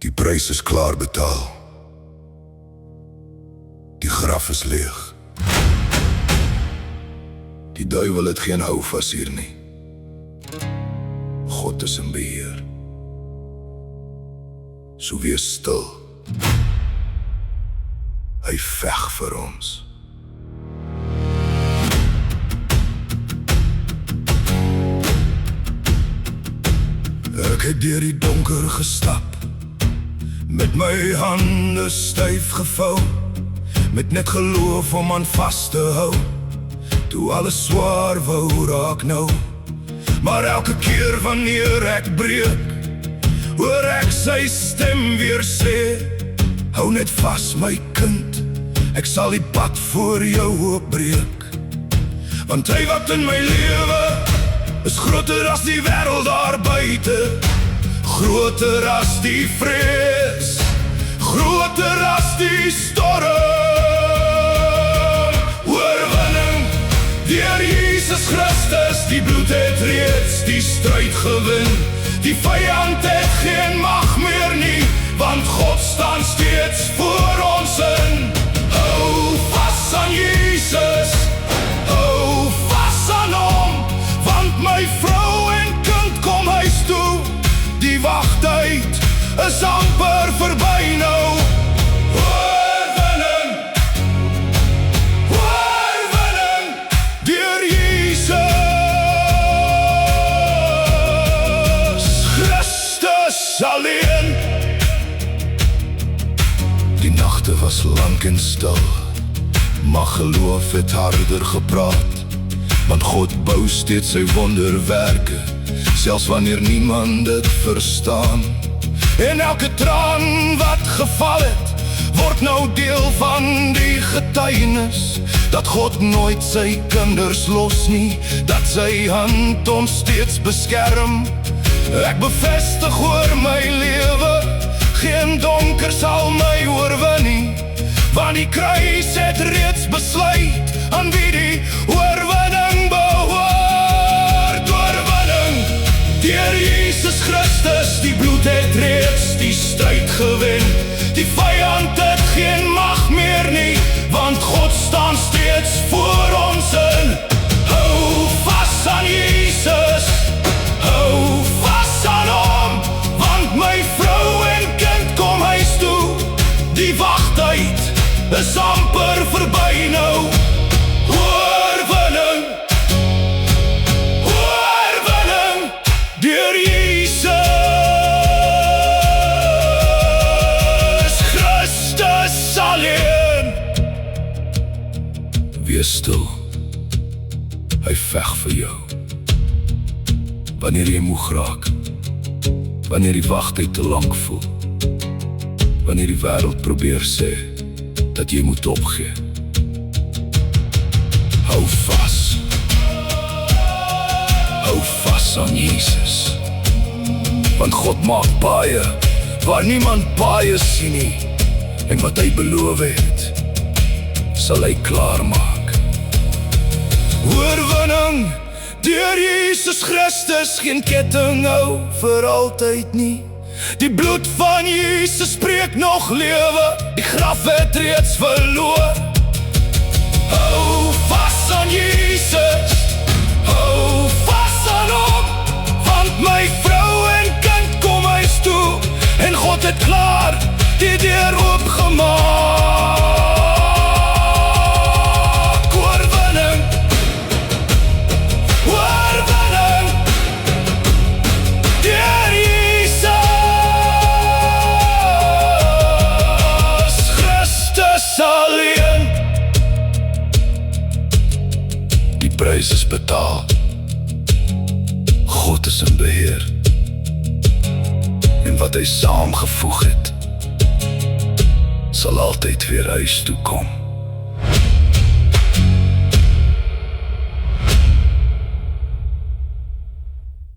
Die prys is klaar betaal. Die graf is leeg. Die duiwel het geen houvas hier nie. God is in beheer. So wees stil. Hy veg vir ons. Ek het deur die donker gestap, met my hande styf gevou, met net geloof om aan vas te hou, toe alles swaar wou raak nou. Maar elke keer wanneer ek breek, hoor ek sy stem weer sê, hou net vas my kind, ek sal die pad voor jou oopbreek. Want hy wat in my lewe is groter as die wêreld daar buite, groter as die vrees, groter as die storm. Oorwinning deur Jesus Christus, die bloed het reeds die stryd gewin. Die vyand het geen mag meer nie, want God staan steeds voor ons in. Hou vas aan Jesus, hou vas aan hom, want my vrou en kind kom huis toe. Die wagtyd is amper verby nou. Oorwinning, oorwinning deur Jesus Christus alleen. Die nagte was lank en stil, maar geloof het harder gepraat, want God bou steeds sy wonderwerke, selfs wanneer niemand dit verstaan. En elke traan wat geval het, word nou deel van die getuienis, dat God nooit sy kinders los nie, dat sy hand ons steeds beskerm. Ek bevestig oor my lewe, geen donker sal my oorwin nie, want die kruis het reeds besluit aan wie die oorwinning behoort. Oorwinning deur Jesus Christus, die bloed het reeds die stryd gewen. Die vyand het geen mag meer nie, want God staan steeds voor ons in. Hou vas aan Jesus, hou vas aan hom, want my vrou en kind kom huis toe. Die wagtyd is amper verby nou. Oorwinning, oorwinning deur Jesus Christus alleen. Wees stil, hy veg vir jou. Wanneer jy moeg raak, wanneer die wagtyd te lank voel, wanneer die wêreld probeer sê dat jy moet opgee, hou vas. Hou vas aan Jesus, want God maak baie waar niemand baie sien nie, en wat hy beloof het, sal hy klaarmaak. Oorwinning deur Jesus Christus, geen ketting hou vir altyd nie. Die bloed van Jesus spreek nog lewe, die graf het reeds verloor. Hou vas aan Jesus, hou vas aan hom, want my vrou en kind kom huis toe, en God het klaar die deur oopgemaak. Oorwinning, oorwinning deur Jesus Christus alleen. Die prys is betaal, God is in beheer, en wat hy saamgevoeg het, sal altyd weer huis toe kom.